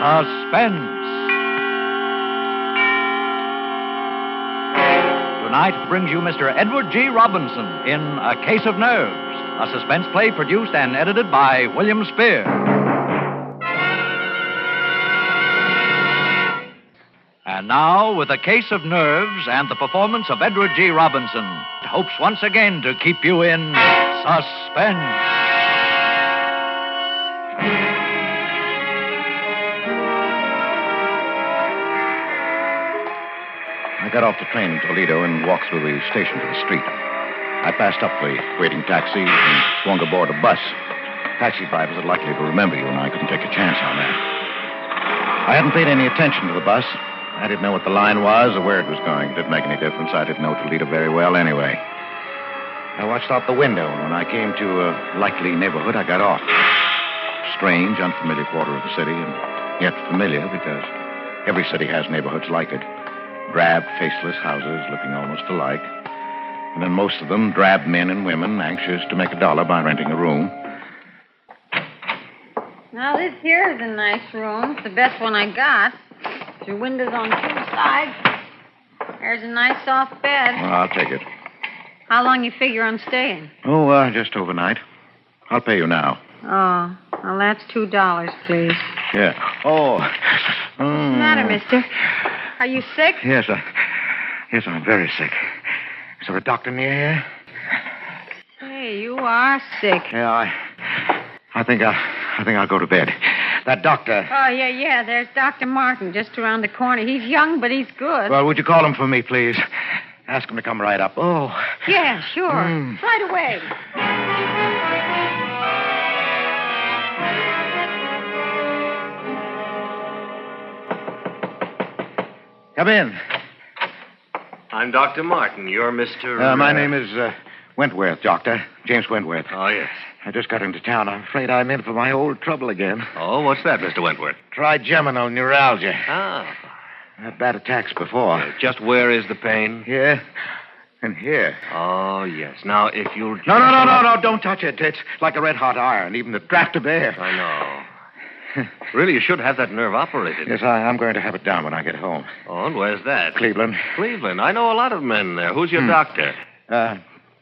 Suspense. Tonight brings you Mr. Edward G. Robinson in A Case of Nerves, a suspense play produced and edited by William Spear. And now, with A Case of Nerves and the performance of Edward G. Robinson, hopes once again to keep you in suspense. I got off the train in Toledo and walked through the station to the street. I passed up the waiting taxi and swung aboard a bus. Taxi drivers are likely to remember you, and I couldn't take a chance on that. I hadn't paid any attention to the bus. I didn't know what the line was or where it was going. It didn't make any difference. I didn't know Toledo very well anyway. I watched out the window, and when I came to a likely neighborhood, I got off. Strange, unfamiliar quarter of the city, and yet familiar because every city has neighborhoods like it. Drab, faceless houses looking almost alike. And in most of them, drab men and women anxious to make a dollar by renting a room. Now, this here is a nice room. It's the best one I got. There's windows on two sides. There's a nice soft bed. Well, I'll take it. How long you figure on staying? Oh, just overnight. I'll pay you now. Oh, well, that's $2, please. Yeah. Oh. What's the matter, mister? Are you sick? Yes, I'm very sick. Is there a doctor near here? Hey, you are sick. Yeah, I think I'll go to bed. That doctor. Oh, yeah. There's Dr. Martin just around the corner. He's young, but he's good. Well, would you call him for me, please? Ask him to come right up. Oh. Yeah, sure. Right away. Come in. I'm Dr. Martin. You're Mr. My name is Wentworth, Doctor. James Wentworth. Oh, yes. I just got into town. I'm afraid I'm in for my old trouble again. Oh, what's that, Mr. Wentworth? Trigeminal neuralgia. Ah. I had bad attacks before. Just where is the pain? Here and here. Oh, yes. Now, if you'll... No, don't touch it. It's like a red-hot iron, even the draft of air. I know. Really, you should have that nerve operated. Yes, I'm going to have it done when I get home. Oh, and where's that? Cleveland. Cleveland. I know a lot of men there. Who's your doctor?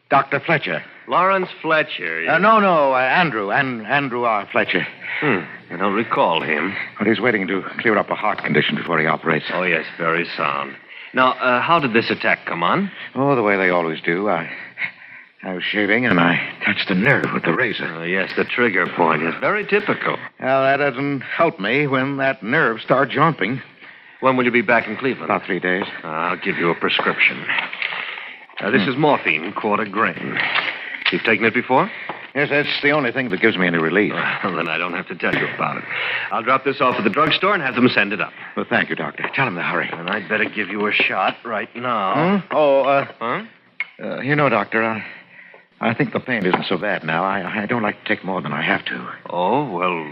Dr. Fletcher. Lawrence Fletcher. No, Andrew. Andrew R. Fletcher. I don't recall him. But he's waiting to clear up a heart condition before he operates. Oh, yes, very sound. Now, how did this attack come on? Oh, the way they always do. I was shaving, and I touched a nerve with the razor. Oh, yes, the trigger point is very typical. Well, that doesn't help me when that nerve starts jumping. When will you be back in Cleveland? About 3 days. I'll give you a prescription. This is morphine, quarter grain. You've taken it before? Yes, that's the only thing that gives me any relief. Well, then I don't have to tell you about it. I'll drop this off at the drugstore and have them send it up. Well, thank you, Doctor. Tell him to hurry. And I'd better give you a shot right now. Huh? You know, Doctor, I think the pain isn't so bad now. I don't like to take more than I have to. Oh, well,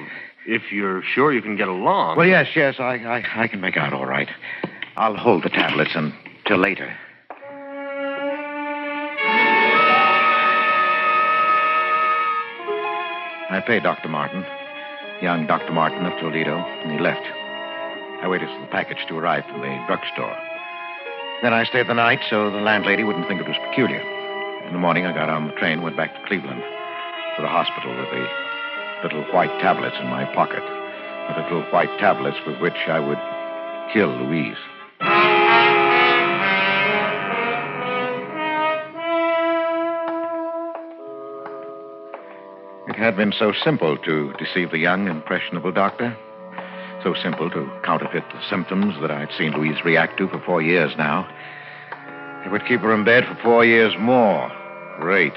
if you're sure you can get along. Well, yes, I can make out all right. I'll hold the tablets until later. I paid Dr. Martin, young Dr. Martin of Toledo, and he left. I waited for the package to arrive from the drugstore. Then I stayed the night so the landlady wouldn't think it was peculiar. In the morning, I got on the train, went back to Cleveland, to the hospital with the little white tablets in my pocket, the little white tablets with which I would kill Louise. It had been so simple to deceive the young, impressionable doctor. So simple to counterfeit the symptoms that I'd seen Louise react to for 4 years now. It would keep her in bed for 4 years more. Great.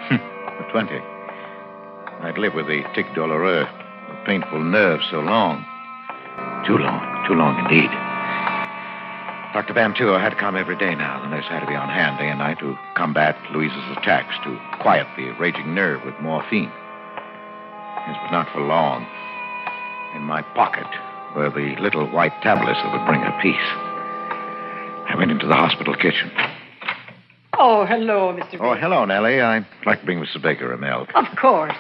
For 20. I'd live with the tic douloureux, the painful nerves so long. Too long indeed. Dr. Van Tuur had to come every day now. The nurse had to be on hand day and night to combat Louise's attacks, to quiet the raging nerve with morphine. This was not for long. In my pocket were the little white tablets that would bring her peace. I went into the hospital kitchen. Oh, hello, Mr. Baker. Oh, hello, Nellie. I'd like to bring Mr. Baker a milk. Of course.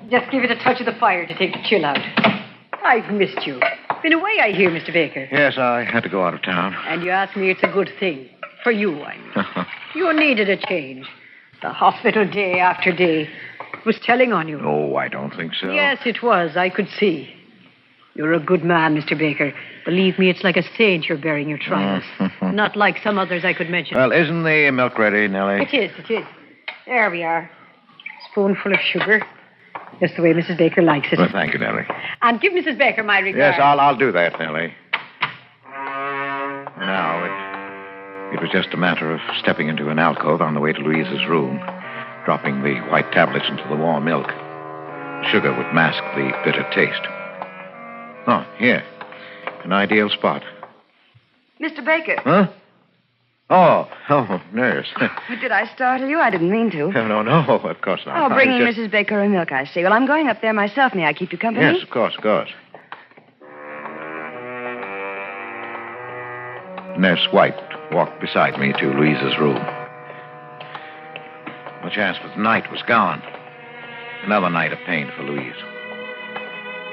Just give it a touch of the fire to take the chill out. I've missed you. Been away, I hear, Mr. Baker. Yes, I had to go out of town. And you ask me it's a good thing. For you, I mean. You needed a change. The hospital day after day was telling on you. Oh, I don't think so. Yes, it was. I could see. You're a good man, Mr. Baker. Believe me, it's like a saint you're bearing your trials. Not like some others I could mention. Well, isn't the milk ready, Nellie? It is. There we are. Spoonful of sugar. Just the way Mrs. Baker likes it. Well, thank you, Nellie. And give Mrs. Baker my regards. Yes, I'll do that, Nellie. Now, it was just a matter of stepping into an alcove on the way to Louise's room, dropping the white tablets into the warm milk. Sugar would mask the bitter taste. Oh, here. An ideal spot. Mr. Baker. Huh? Oh, nurse. Did I startle you? I didn't mean to. No, of course not. Oh, bringing Mrs. Baker a milk, I see. Well, I'm going up there myself. May I keep you company? Yes, of course. Nurse White walked beside me to Louise's room. The chance for the night was gone. Another night of pain for Louise.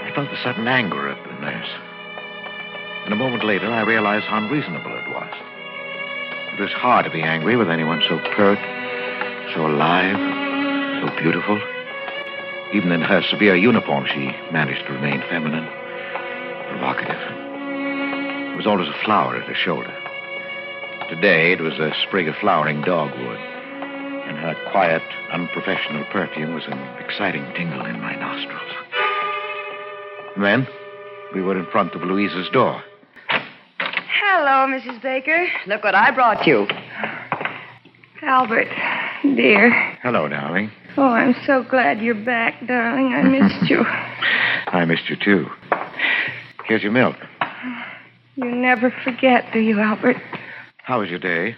I felt the sudden anger of the nurse. And a moment later, I realized how unreasonable it was. It was hard to be angry with anyone so pert, so alive, so beautiful. Even in her severe uniform, she managed to remain feminine, provocative. There was always a flower at her shoulder. Today, it was a sprig of flowering dogwood, and her quiet, unprofessional perfume was an exciting tingle in my nostrils. And then, we were in front of Louise's door. Hello, Mrs. Baker. Look what I brought you. Albert, dear. Hello, darling. Oh, I'm so glad you're back, darling. I missed you. I missed you, too. Here's your milk. You never forget, do you, Albert? How was your day?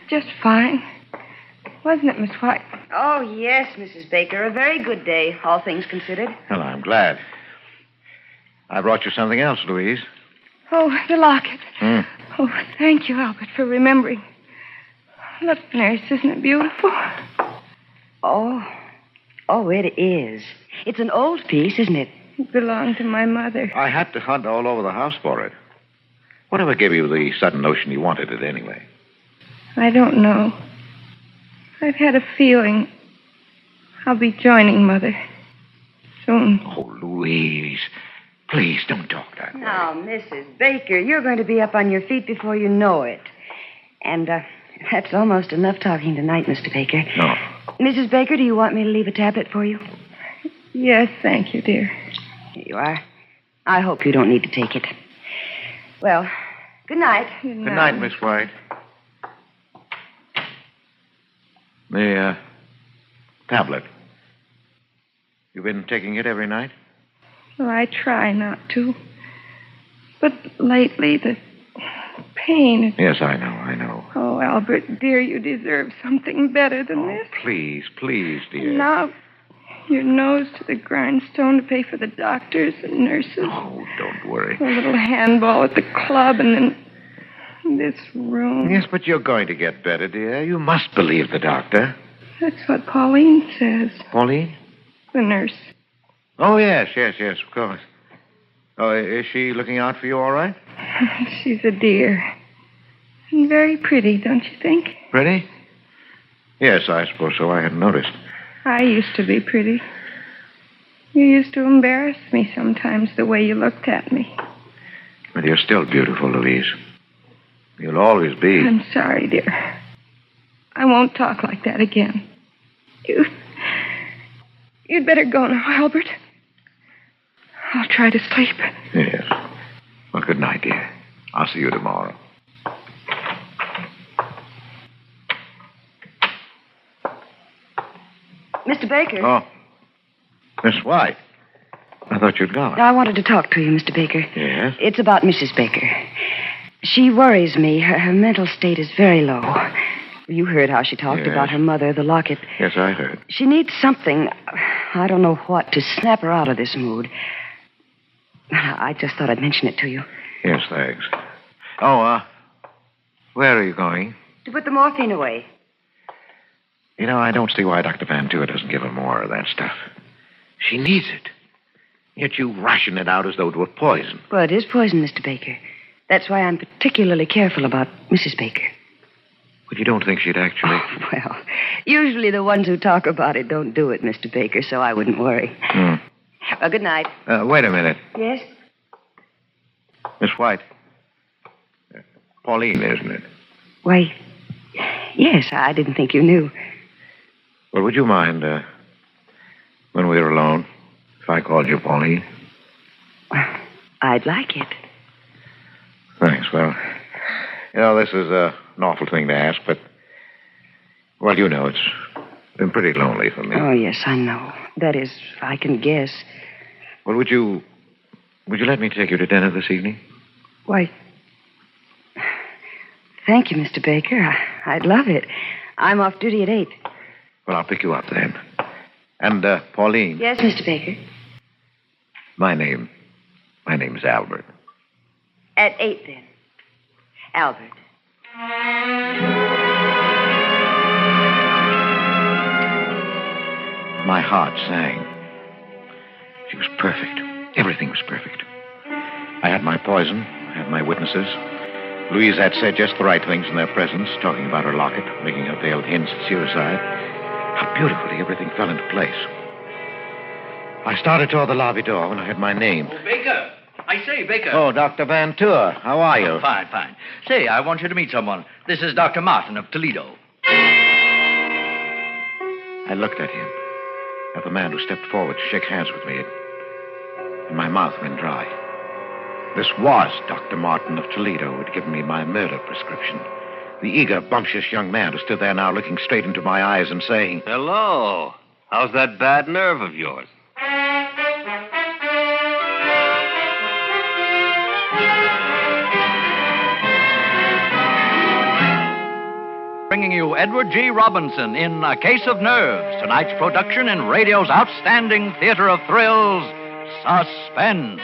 Just fine. Wasn't it, Miss White? Oh, yes, Mrs. Baker. A very good day, all things considered. Well, I'm glad. I brought you something else, Louise. Oh, the locket. Oh, thank you, Albert, for remembering. Look, nurse, isn't it beautiful? Oh, it is. It's an old piece, isn't it? It belonged to my mother. I had to hunt all over the house for it. Whatever gave you the sudden notion you wanted it anyway? I don't know. I've had a feeling I'll be joining Mother soon. Oh, Louise, please don't talk that way. Now, Mrs. Baker, you're going to be up on your feet before you know it. And that's almost enough talking tonight, Mr. Baker. No. Mrs. Baker, do you want me to leave a tablet for you? Yes, thank you, dear. Here you are. I hope you don't need to take it. Well, good night. Good night, Miss White. The tablet. You've been taking it every night? Well, I try not to. But lately, the pain... Yes, I know. Oh, Albert, dear, you deserve something better than this. Please, dear. Now, your nose to the grindstone to pay for the doctors and nurses. Oh, don't worry. A little handball at the club, and then this room. Yes, but you're going to get better, dear. You must believe the doctor. That's what Pauline says. Pauline? The nurse. Oh, yes, of course. Oh, is she looking out for you all right? She's a dear. And very pretty, don't you think? Pretty? Yes, I suppose so. I hadn't noticed. I used to be pretty. You used to embarrass me sometimes the way you looked at me. But you're still beautiful, Louise. You'll always be. I'm sorry, dear. I won't talk like that again. You'd better go now, Albert. I'll try to sleep. Yes. Well, good night, dear. I'll see you tomorrow. Mr. Baker. Oh. Miss White. I thought you'd gone. I wanted to talk to you, Mr. Baker. Yes? It's about Mrs. Baker. She worries me. Her mental state is very low. You heard how she talked about her mother, the locket. Yes, I heard. She needs something, I don't know what, to snap her out of this mood. I just thought I'd mention it to you. Yes, thanks. Oh, where are you going? To put the morphine away. You know, I don't see why Dr. Van Tuer doesn't give her more of that stuff. She needs it. Yet you ration it out as though it were poison. Well, it is poison, Mr. Baker. That's why I'm particularly careful about Mrs. Baker. But you don't think she'd actually... Well, usually the ones who talk about it don't do it, Mr. Baker, so I wouldn't worry. Well, good night. Wait a minute. Yes? Miss White. Pauline, isn't it? Why, yes, I didn't think you knew. Well, would you mind, when we were alone, if I called you Pauline? Well, I'd like it. Thanks. Well, this is an awful thing to ask, but, well, it's been pretty lonely for me. Oh, yes, I know. That is, I can guess. Well, would you let me take you to dinner this evening? Why, thank you, Mr. Baker. I'd love it. I'm off duty at 8. Well, I'll pick you up then. And, Pauline. Yes, Mr. Baker. My name's Albert. At 8, then. Albert. My heart sang. She was perfect. Everything was perfect. I had my poison. I had my witnesses. Louise had said just the right things in their presence, talking about her locket, making her veiled hints at suicide. How beautifully everything fell into place. I started toward the lobby door when I heard my name. Oh, Baker. I say, Baker. Oh, Dr. Van Tour. How are you? Oh, fine, fine. Say, I want you to meet someone. This is Dr. Martin of Toledo. I looked at him, at the man who stepped forward to shake hands with me, and my mouth went dry. This was Dr. Martin of Toledo who had given me my murder prescription. The eager, bumptious young man who stood there now looking straight into my eyes and saying, Hello. How's that bad nerve of yours? Bringing you Edward G. Robinson in A Case of Nerves, tonight's production in radio's outstanding theater of thrills, Suspense.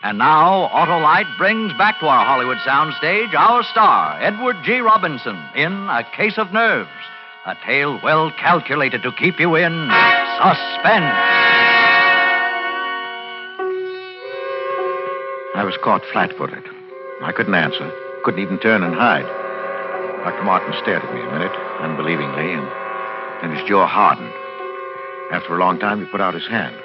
And now, Autolite brings back to our Hollywood soundstage our star, Edward G. Robinson, in A Case of Nerves, a tale well calculated to keep you in suspense. I was caught flat-footed. I couldn't answer, couldn't even turn and hide. Dr. Martin stared at me a minute, unbelievingly, and then his jaw hardened. After a long time, he put out his hand.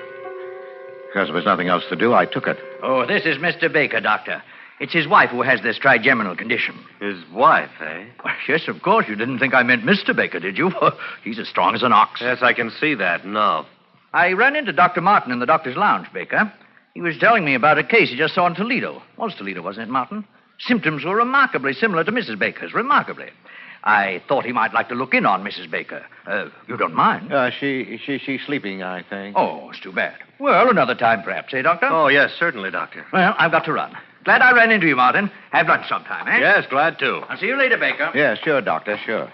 Because there was nothing else to do, I took it. Oh, this is Mr. Baker, Doctor. It's his wife who has this trigeminal condition. His wife, eh? Well, yes, of course. You didn't think I meant Mr. Baker, did you? He's as strong as an ox. Yes, I can see that. No. I ran into Dr. Martin in the doctor's lounge, Baker. He was telling me about a case he just saw in Toledo. Was Toledo, wasn't it, Martin? Symptoms were remarkably similar to Mrs. Baker's. Remarkably. I thought he might like to look in on Mrs. Baker. You don't mind? She's sleeping, I think. Oh, it's too bad. Well, another time, perhaps, eh, Doctor? Oh, yes, certainly, Doctor. Well, I've got to run. Glad I ran into you, Martin. Have lunch sometime, eh? Yes, glad to. I'll see you later, Baker. Yeah, sure, Doctor, sure.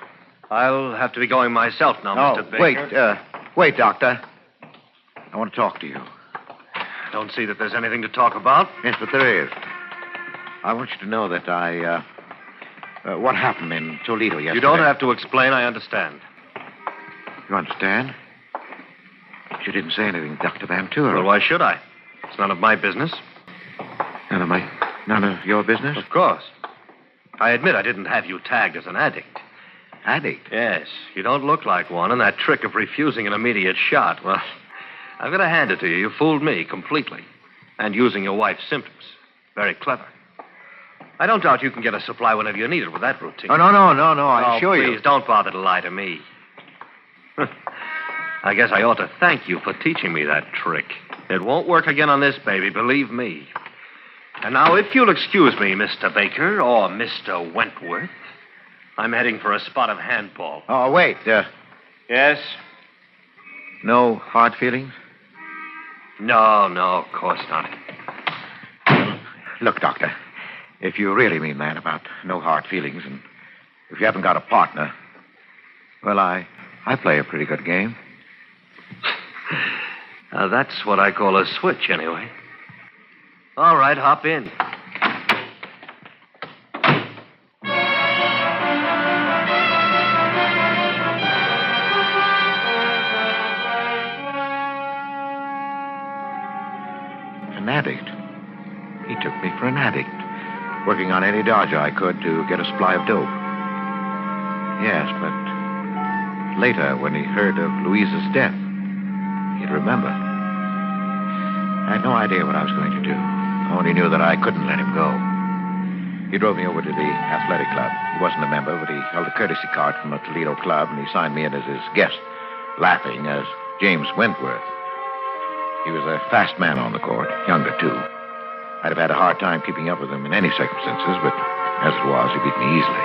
I'll have to be going myself now, Mr. Baker. Wait, Doctor. I want to talk to you. Don't see that there's anything to talk about. Yes, but there is. I want you to know that what happened in Toledo yesterday. You don't have to explain. I understand. You understand? You didn't say anything, Dr. Van Tour. Well, why should I? It's none of my business. None of your business? Of course. I admit I didn't have you tagged as an addict. Addict? Yes. You don't look like one, and that trick of refusing an immediate shot, well, I've got to hand it to you. You fooled me completely. And using your wife's symptoms. Very clever. I don't doubt you can get a supply whenever you need it with that routine. Oh, no. I assure you. Please, don't bother to lie to me. I guess I ought to thank you for teaching me that trick. It won't work again on this baby, believe me. And now, if you'll excuse me, Mr. Baker, or Mr. Wentworth, I'm heading for a spot of handball. Oh, wait. Yes? No hard feelings? No, of course not. Look, Doctor, if you really mean that about no hard feelings, and if you haven't got a partner, well, I play a pretty good game. That's what I call a switch, anyway. All right, hop in. for an addict, working on any dodge I could to get a supply of dope. Yes, but later, when he heard of Louise's death, he'd remember. I had no idea what I was going to do. I only knew that I couldn't let him go. He drove me over to the athletic club. He wasn't a member, but he held a courtesy card from a Toledo club, and he signed me in as his guest, laughing as James Wentworth. He was a fast man on the court, younger, too. I'd have had a hard time keeping up with him in any circumstances, but as it was, he beat me easily.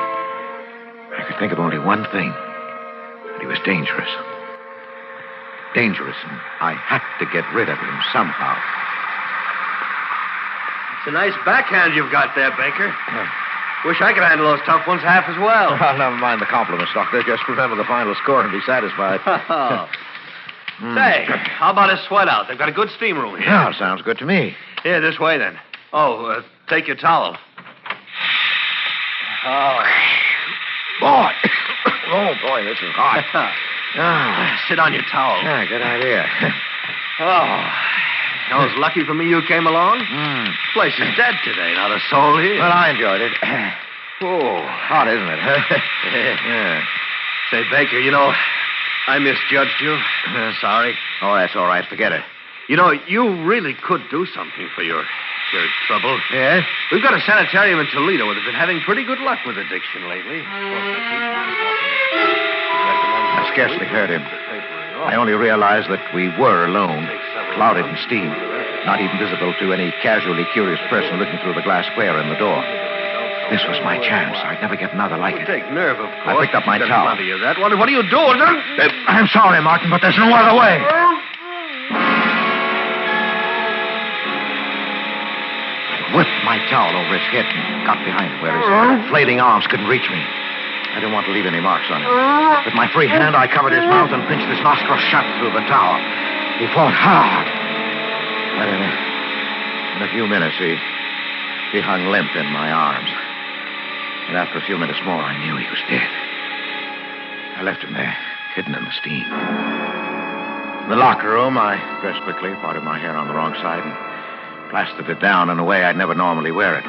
I could think of only one thing, that he was dangerous. Dangerous, and I had to get rid of him somehow. It's a nice backhand you've got there, Baker. Wish I could handle those tough ones half as well. Well, never mind the compliments, Doctor. Just remember the final score and be satisfied. Say, how about a sweat out? They've got a good steam room here. Yeah, sounds good to me. Here, this way, then. Oh, take your towel. Oh. Boy. Oh, boy, this is hot. Sit on your towel. Yeah, good idea. That was lucky for me you came along. This place is dead today, not a soul here. Well, I enjoyed it. Oh, hot, isn't it? Yeah. Say, Baker, you know, I misjudged you. Sorry. Oh, that's all right. Forget it. You know, you really could do something for your trouble. Yes? We've got a sanitarium in Toledo that have been having pretty good luck with addiction lately. I scarcely heard him. I only realized that we were alone, clouded in steam, not even visible to any casually curious person looking through the glass square in the door. This was my chance. I'd never get another like it. Take nerve, of course. I picked up my towel. What are you doing? I'm sorry, Martin, but there's no other way. I whipped my towel over his head and got behind him where his flailing arms couldn't reach me. I didn't want to leave any marks on him. With my free hand, I covered his mouth and pinched his nostrils shut through the towel. He fought hard. But in a few minutes, he hung limp in my arms. And after a few minutes more, I knew he was dead. I left him there, hidden in the steam. In the locker room, I dressed quickly, parted my hair on the wrong side, and plastered it down in a way I'd never normally wear it.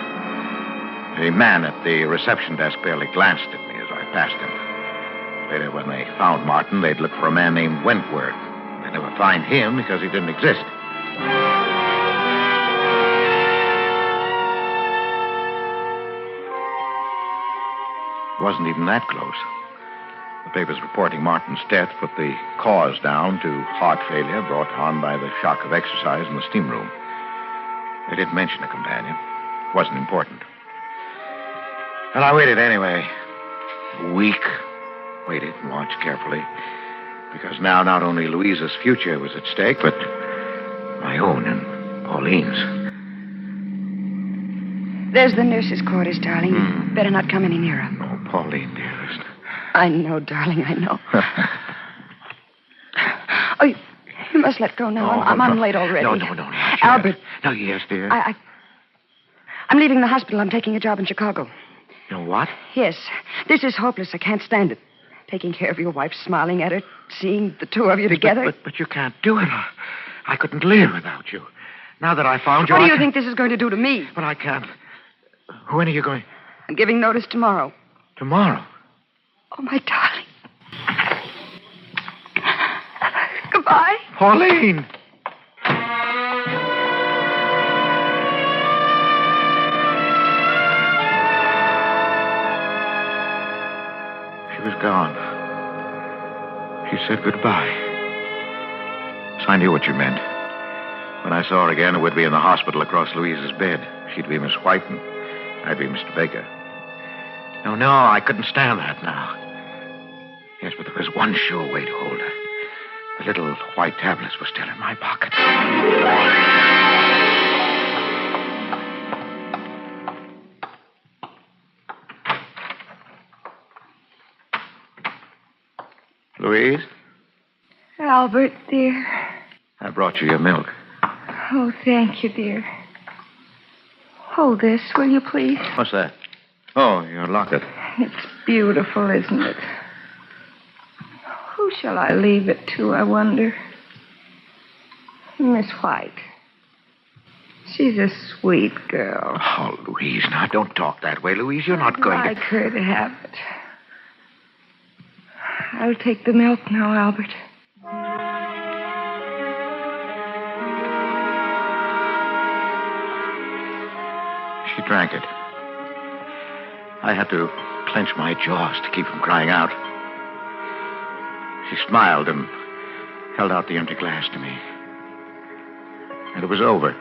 The man at the reception desk barely glanced at me as I passed him. Later, when they found Martin, they'd look for a man named Wentworth. They'd never find him because he didn't exist. It wasn't even that close. The papers reporting Martin's death put the cause down to heart failure brought on by the shock of exercise in the steam room. They didn't mention a companion. It wasn't important. And I waited anyway. A week. Waited and watched carefully. Because now not only Louisa's future was at stake, but my own and Pauline's. There's the nurse's quarters, darling. You better not come any nearer. Oh, Pauline, dearest. I know, darling, I know. Oh, you must let go now. I'm late already. No. Albert. No, yes, dear. I'm leaving the hospital. I'm taking a job in Chicago. You know what? Yes. This is hopeless. I can't stand it. Taking care of your wife, smiling at her, seeing the two of you together. But you can't do it. I couldn't live without you. Now that I found you, What do you think this is going to do to me? But I can't. When are you going? I'm giving notice tomorrow. Tomorrow? Oh, my darling. Goodbye. Pauline! She was gone. She said goodbye. So I knew what you meant. When I saw her again, it would be in the hospital across Louise's bed. She'd be Miss White, and I'd be Mr. Baker. No, I couldn't stand that now. Yes, but there was one sure way to hold her. The little white tablets were still in my pocket. Louise? Albert, dear. I brought you your milk. Oh, thank you, dear. Hold this, will you, please? What's that? Oh, your locket. It's beautiful, isn't it? Who shall I leave it to, I wonder? Miss White. She's a sweet girl. Oh, Louise, now don't talk that way, Louise. You're not going I'd like her to have it. I'll take the milk now, Albert. She drank it. I had to clench my jaws to keep from crying out. She smiled and held out the empty glass to me. And it was over.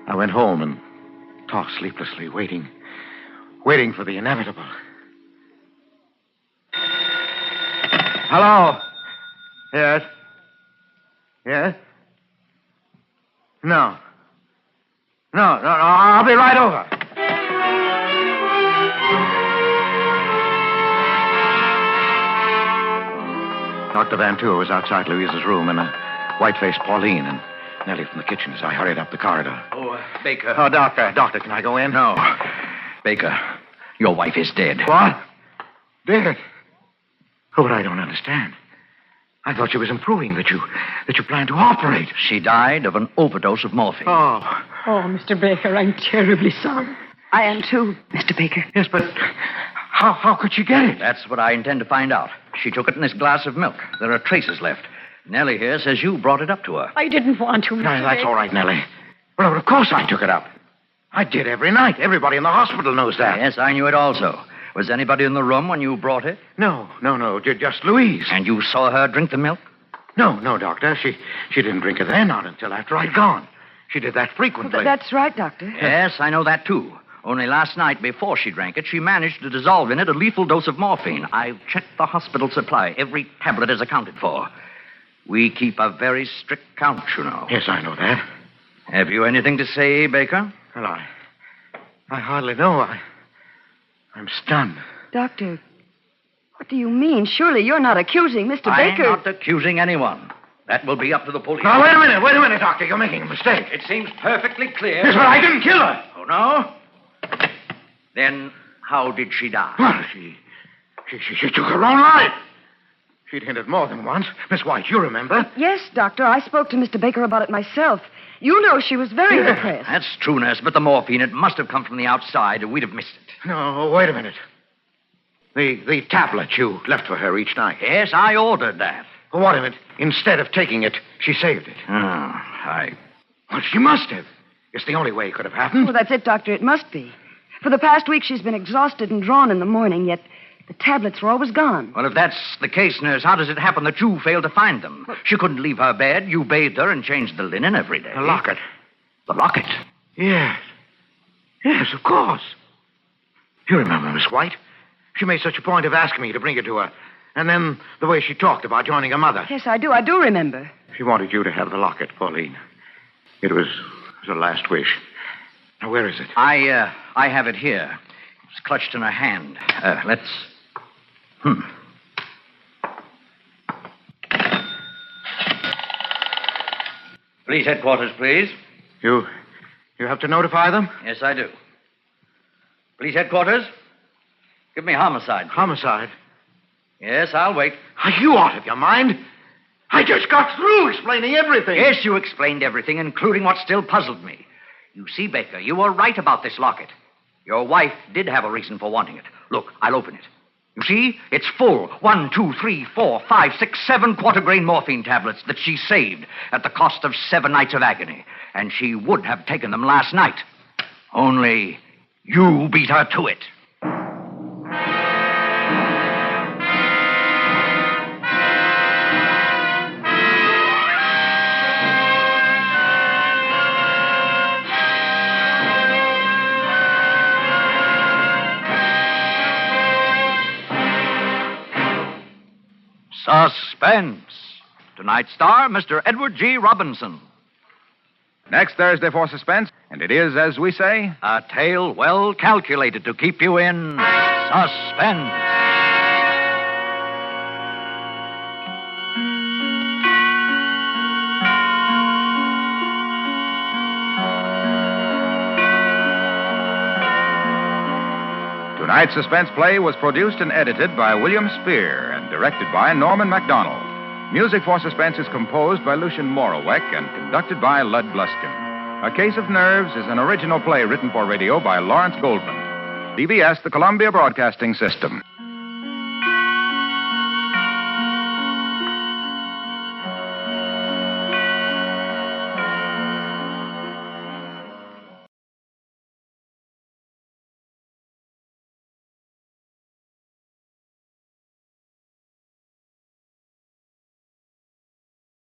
I went home and talked sleeplessly, waiting for the inevitable. Hello? Yes? Yes? No. No, I'll be right over. Dr. Van Tour was outside Louise's room, and a white-faced Pauline and Nellie from the kitchen as I hurried up the corridor. Oh, Baker. Oh, Doctor, can I go in? No. Baker, your wife is dead. What? Dead? Oh, but I don't understand. I thought she was improving, that you planned to operate. She died of an overdose of morphine. Oh. Oh, Mr. Baker, I'm terribly sorry. I am too, Mr. Baker. Yes, but how could she get it? That's what I intend to find out. She took it in this glass of milk. There are traces left. Nellie here says you brought it up to her. I didn't want to, Mr. No, that's Baker. all right, Nellie. Well, of course I took it up. I did every night. Everybody in the hospital knows that. Yes, I knew it also. Was anybody in the room when you brought it? No. Just Louise. And you saw her drink the milk? No, Doctor. She didn't drink it then, not until after I'd gone. She did that frequently. Well, that's right, Doctor. Yes, I know that, too. Only last night, before she drank it, she managed to dissolve in it a lethal dose of morphine. I've checked the hospital supply. Every tablet is accounted for. We keep a very strict count, you know. Yes, I know that. Have you anything to say, Baker? Well, I hardly know. I'm stunned. Doctor, what do you mean? Surely you're not accusing Mr. Baker. I'm not accusing anyone. That will be up to the police. Now, wait a minute, Doctor. You're making a mistake. It seems perfectly clear. Yes, but I didn't kill her. Oh, no? Then how did she die? Well, she took her own life. She'd hinted more than once. Miss White, you remember? Yes, Doctor. I spoke to Mr. Baker about it myself. You know she was very depressed. That's true, nurse, but the morphine, it must have come from the outside, or we'd have missed it. No, wait a minute. The tablet you left for her each night. Yes, I ordered that. Well, what if it, instead of taking it, she saved it? Well, she must have. It's the only way it could have happened. Well, that's it, Doctor. It must be. For the past week, she's been exhausted and drawn in the morning, yet the tablets were always gone. Well, if that's the case, nurse, how does it happen that you failed to find them? She couldn't leave her bed. You bathed her and changed the linen every day. The locket. The locket? Yes. Yes, of course. You remember Miss White? She made such a point of asking me to bring it to her. And then the way she talked about joining her mother. Yes, I do. I do remember. She wanted you to have the locket, Pauline. It was her last wish. Now, where is it? I have it here. It's clutched in her hand. Let's... Police headquarters, please. You have to notify them? Yes, I do. Police headquarters? Give me homicide. Please. Homicide? Yes, I'll wait. Are you out of your mind? I just got through explaining everything. Yes, you explained everything, including what still puzzled me. You see, Baker, you were right about this locket. Your wife did have a reason for wanting it. Look, I'll open it. You see? It's full. 1, 2, 3, 4, 5, 6, 7 quarter-grain morphine tablets that she saved at the cost of 7 nights of agony. And she would have taken them last night. Only you beat her to it. Suspense. Tonight's star, Mr. Edward G. Robinson. Next Thursday for Suspense, and it is, as we say, A tale well calculated to keep you in suspense. tonight's suspense play was produced and edited by William Spear and directed by Norman MacDonald. Music for Suspense is composed by Lucian Morawek and conducted by Lud Bluskin. A Case of Nerves is an original play written for radio by Lawrence Goldman. PBS, the Columbia Broadcasting System.